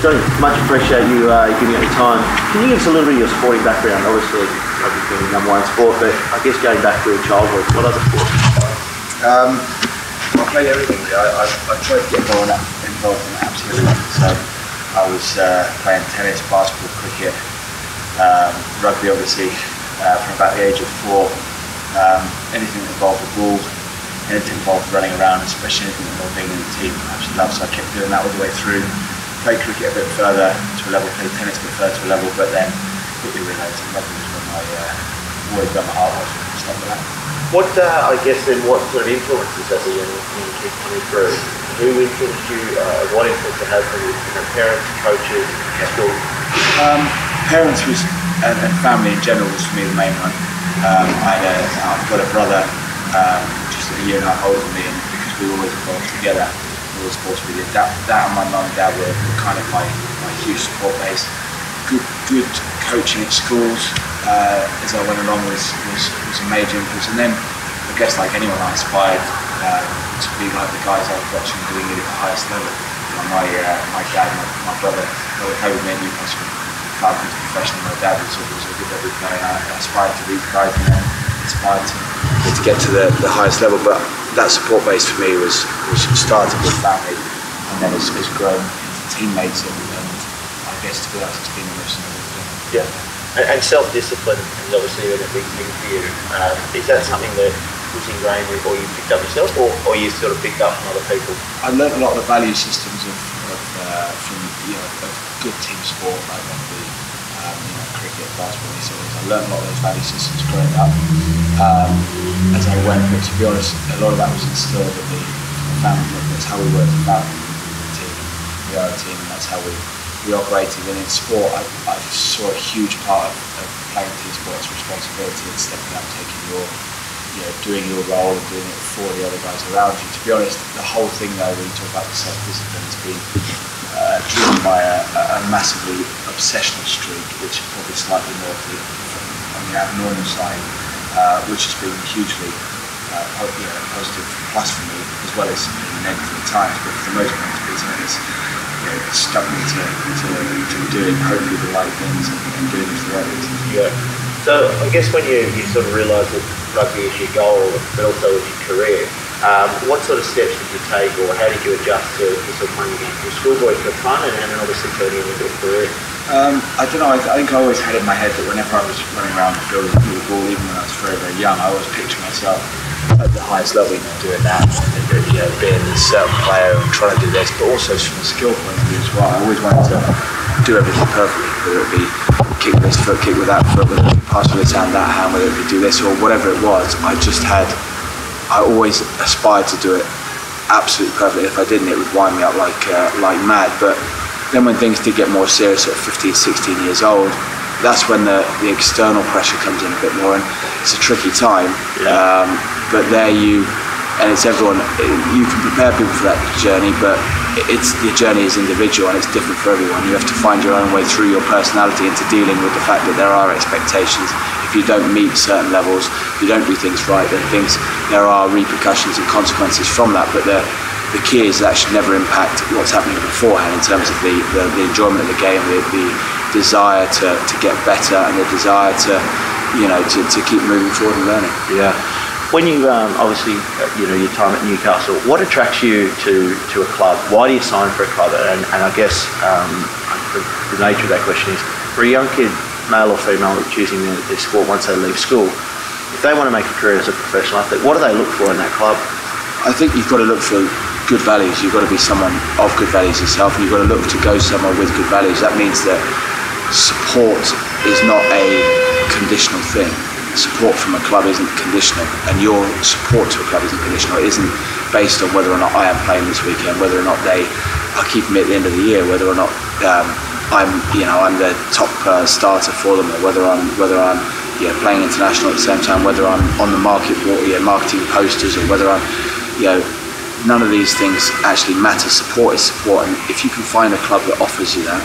Jonny, much appreciate you giving up your time. Can you give us a little bit of your sporting background? Obviously, rugby's been your #1 sport, but I guess going back to your childhood, what other sports? I played everything. I tried to get involved in absolutely everything. So I was playing tennis, basketball, cricket, rugby, obviously, from about the age of 4. Anything that involved the ball, anything involved running around, especially anything that involved being in the team, I actually loved. So I kept doing that all the way through. Played cricket a bit further to a level, played tennis a bit further to a level, but then quickly realised that rugby was always where my heart was and stuff like that. What, I guess then, what sort of influences as a young kid coming through? Who influenced you, what influence it had from your parents, coaches, school? Parents and family in general was for me the main one. I've got a brother just a year and a half older than me, and because we were always involved together, all the sports we did, that and my mum and dad were kind of my huge support base. Good coaching at schools as I went along was a major influence, and then I guess like anyone I aspired to be like the guys I was watching doing it at the highest level. You know, my dad, my brother played with me at Newcastle, Falcons professional. My dad was a good rugby player, and I aspired to these guys and inspired to get to the highest level. But that support base for me was started with family, and then it's grown into teammates, and I guess to be honest, it's been the most important thing. Yeah, and self-discipline is obviously a big thing for you. Is that something that was ingrained with, or you picked up yourself, or you sort of picked up from other people? I learned a lot of the value systems from good team sport like rugby, cricket, basketball, these sort of things. I learned a lot of those value systems growing up as I went, but to be honest, a lot of that was instilled in the family. That's how we work as a family. We are a team, and that's how we operated. And in sport, I saw a huge part of playing team sports responsibility and stepping up, taking doing your role and doing it for the other guys around you. To be honest, the whole thing though, when you talk about the self-discipline, has been driven by a massively obsessional streak, which is probably slightly more on the abnormal side, which has been hugely positive plus for me, as well as negative at times. But for the most part, it's been something that's stuck me to doing hopefully the right things and doing it for the right reasons. Yeah. So I guess when you sort of realised that rugby is your goal, but also is your career, what sort of steps did you take, or how did you adjust to sort of playing against your schoolboys for fun and then obviously turning into a career? I don't know, I think I always had in my head that whenever I was running around the field with the ball, even when I was very, very young, I always pictured myself at the highest level, doing that, being a certain player and trying to do this, but also from a skill point of view as well. I always wanted to do everything perfectly, whether it be kick with this foot, kick with that foot, whether it be pass with this hand, that hand, whether it be do this or whatever it was. I always aspired to do it absolutely perfectly. If I didn't, it would wind me up like mad. But then when things did get more serious at 15, 16 years old, that's when the external pressure comes in a bit more, and it's a tricky time. Yeah. But it's everyone. You can prepare people for that journey, but the journey is individual and it's different for everyone. You have to find your own way through your personality into dealing with the fact that there are expectations. If you don't meet certain levels, if you don't do things right, then there are repercussions and consequences from that. But the key is that should never impact what's happening beforehand in terms of the enjoyment of the game, the desire to get better, and the desire to keep moving forward and learning. Yeah. When you obviously your time at Newcastle, what attracts you to a club? Why do you sign for a club? And I guess the nature of that question is, for a young kid, male or female, choosing their sport once they leave school, if they want to make a career as a professional athlete, what do they look for in that club? I think you've got to look for good values. You've got to be someone of good values yourself, and you've got to look to go somewhere with good values. That means that support is not a conditional thing. Support from a club isn't conditional, and your support to a club isn't conditional. It isn't based on whether or not I am playing this weekend, whether or not they are keeping me at the end of the year, whether or not I'm the top starter for them, or whether I'm playing international at the same time, whether I'm on the marketing posters, or whether I'm none of these things actually matter. Support is support, and if you can find a club that offers you that,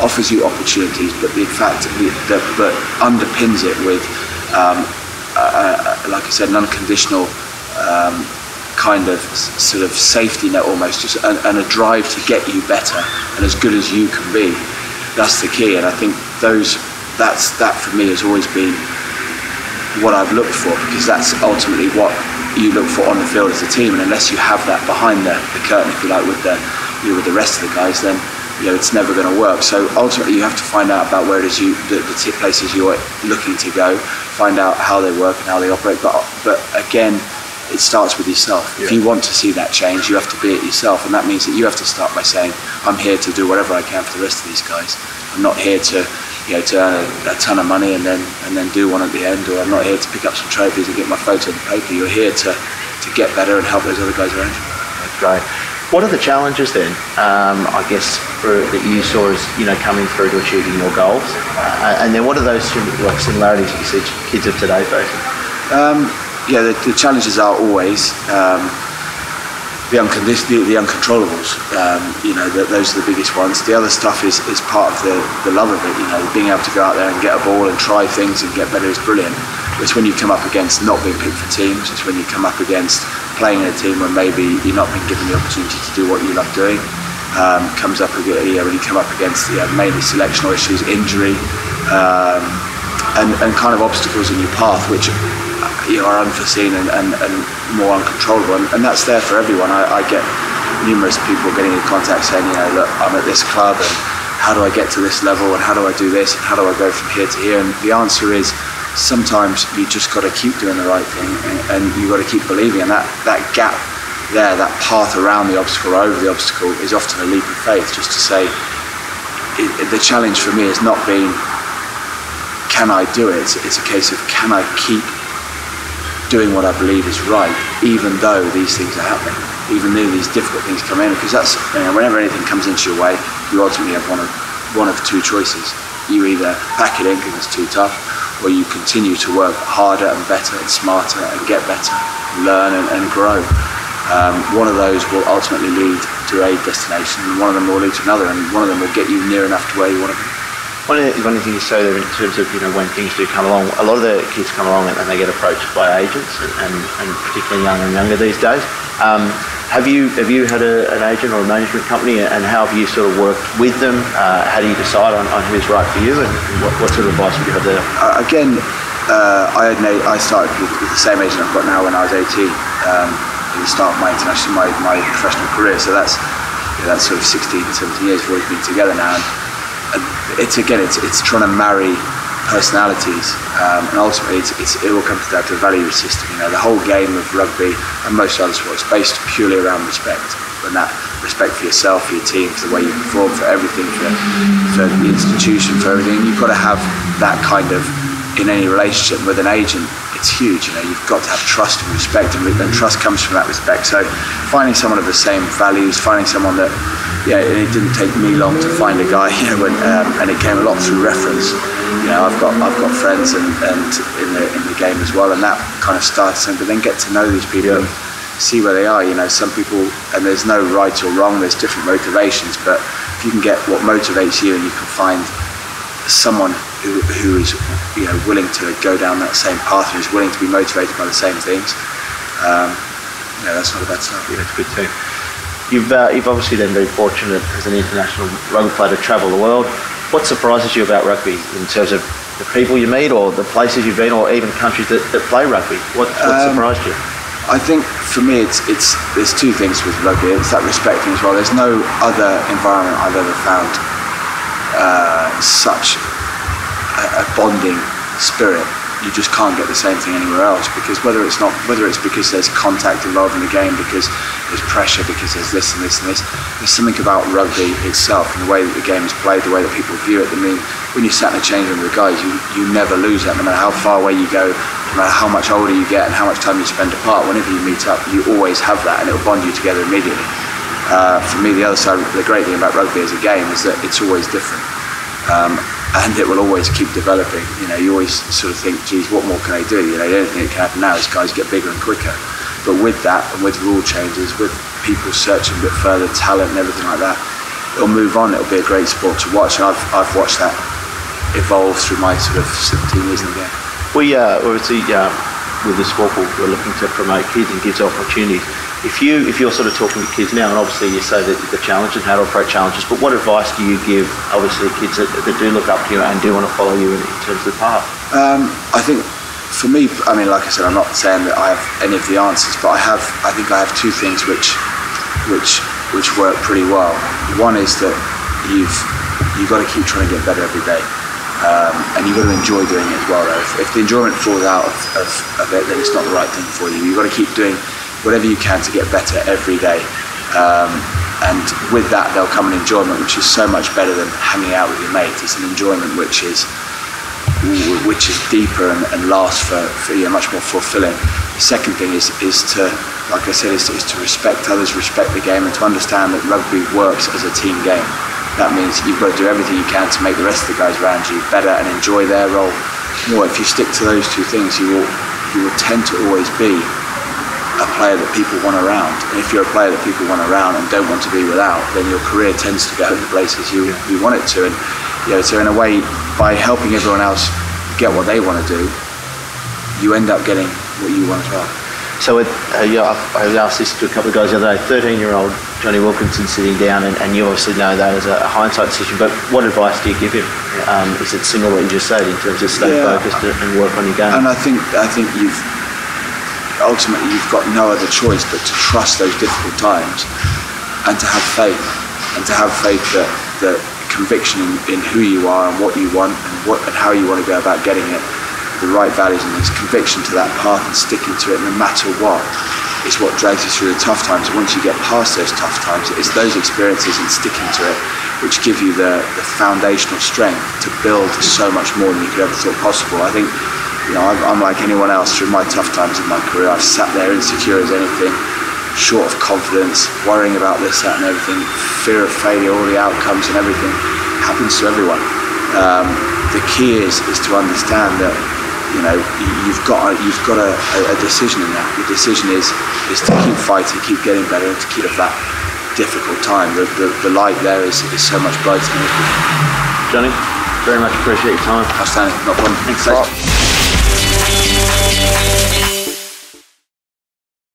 offers you opportunities, but the fact that underpins it with like I said, an unconditional kind of sort of safety net almost, just and a drive to get you better and as good as you can be. That's the key, and I think that for me has always been what I've looked for, because that's ultimately what you look for on the field as a team. And unless you have that behind the curtain, if you like, with the rest of the guys, then it's never going to work. So ultimately, you have to find out about where it is the places you're looking to go, find out how they work and how they operate. But again, it starts with yourself. Yeah. If you want to see that change, you have to be it yourself, and that means that you have to start by saying, I'm here to do whatever I can for the rest of these guys. I'm not here to to earn a ton of money and then do one at the end, or I'm not here to pick up some trophies and get my photo in the paper. You're here to get better and help those other guys around you. That's great. What are the challenges then, I guess, that you saw as coming through to achieving your goals? And then what are those similarities that you see kids of today facing? The challenges are always the uncontrollables. Those are the biggest ones. The other stuff is part of the love of it. Being able to go out there and get a ball and try things and get better is brilliant. It's when you come up against not being picked for teams. It's when you come up against playing in a team when maybe you're not being given the opportunity to do what you love doing. Comes up when you come up against mainly selectional issues, injury, and kind of obstacles in your path, which are unforeseen and more uncontrollable, and that's there for everyone. I get numerous people getting in contact saying, look, I'm at this club, and how do I get to this level, and how do I do this, and how do I go from here to here? And the answer is, sometimes you just got to keep doing the right thing, and you got to keep believing. And that gap there, that path around the obstacle or over the obstacle, is often a leap of faith. Just to say, the challenge for me has not been, can I do it? It's a case of, can I keep doing what I believe is right, even though these things are happening, even though these difficult things come in? Because that's, whenever anything comes into your way, you ultimately have one of two choices. You either pack it in because it's too tough, or you continue to work harder and better and smarter and get better, learn and grow. One of those will ultimately lead to a destination, and one of them will lead to another, and one of them will get you near enough to where you want to be. One of the things you say there in terms of when things do come along, a lot of the kids come along and they get approached by agents, and particularly younger and younger these days. Have you had an agent or a management company, and how have you sort of worked with them? How do you decide on who's right for you, and what sort of advice would you have there? I started with the same agent I've got now when I was 18, at the start of my professional career. So that's sort of 16, 17 years we've been together now. And it's trying to marry personalities, and ultimately it all comes down to a value system. The whole game of rugby and most other sports is based purely around respect, and that respect for yourself, for your team, for the way you perform, for everything, for the institution, for everything. You've got to have that kind of, in any relationship with an agent. It's huge. You've got to have trust and respect, and trust comes from that respect. So finding someone of the same values, finding someone that, it didn't take me long to find a guy, and it came a lot through reference. I've got friends and in the game as well, and that kind of started something. But then get to know these people, and see where they are. Some people, and there's no right or wrong. There's different motivations, but if you can get what motivates you, and you can find someone who is willing to go down that same path, and is willing to be motivated by the same things, that's not a bad start. Yeah, it's good too. You've obviously then been fortunate as an international rugby player to travel the world. What surprises you about rugby in terms of the people you meet, or the places you've been, or even countries that play rugby? What surprised you? I think for me there's two things with rugby. It's that respect thing as well. There's no other environment I've ever found such a bonding spirit. You just can't get the same thing anywhere else, because whether it's because there's contact involved in the game, because there's pressure, because there's this and this and this, there's something about rugby itself and the way that the game is played, the way that people view it. I mean, when you sat in a change room with the guys, you never lose that, no matter how far away you go, no matter how much older you get and how much time you spend apart. Whenever you meet up, you always have that, and it'll bond you together immediately. For me, the other side, the great thing about rugby as a game is that it's always different. And it will always keep developing. You always sort of think, geez, what more can I do? The only thing that can happen now is guys get bigger and quicker. But with that, and with rule changes, with people searching a bit further, talent and everything like that, it'll move on. It'll be a great sport to watch. And I've watched that evolve through my sort of 17 years in the game. We obviously with the Sporple, we're looking to promote kids and gives opportunities. If you're sort of talking to kids now, and obviously you say that the challenges, how to approach challenges, but what advice do you give, obviously, kids that do look up to you and do want to follow you in terms of the path? I think for me, I mean, like I said, I'm not saying that I have any of the answers, but I think I have two things which work pretty well. One is that you've got to keep trying to get better every day, and you've got to enjoy doing it as well. If the enjoyment falls out of it, then it's not the right thing for you. You've got to keep doing whatever you can to get better every day, and with that there'll come an enjoyment which is so much better than hanging out with your mates. It's an enjoyment which is deeper and lasts for much more fulfilling. The second thing is to, like I said, is to respect others, respect the game, and to understand that rugby works as a team game. That means you've got to do everything you can to make the rest of the guys around you better and enjoy their role more. If you stick to those two things, you will tend to always be a player that people want around. And if you're a player that people want around and don't want to be without, then your career tends to go in the places you want it to. And so in a way, by helping everyone else get what they want to do, you end up getting what you want as well. So I asked this to a couple of guys the other day. 13-year-old Jonny Wilkinson sitting down, and you obviously know that as a hindsight decision, but what advice do you give him? Is it similar what you just said in terms of stay focused and work on your game? And I think ultimately you've got no other choice but to trust those difficult times and to have faith, that conviction in who you are and what you want and how you want to go about getting it, the right values, and this conviction to that path and sticking to it no matter what is what drags you through the tough times. And once you get past those tough times, it's those experiences and sticking to it which give you the foundational strength to build so much more than you could ever thought possible. I think I'm like anyone else. Through my tough times in my career, I've sat there insecure as anything, short of confidence, worrying about this, that and everything, fear of failure, all the outcomes and everything happens to everyone. The key is to understand that you've got a decision in that. The decision is to keep fighting, keep getting better, and to keep at that difficult time. The light there is so much brighter than it. Jonny, very much appreciate your time. Outstanding, no problem. Thanks a lot.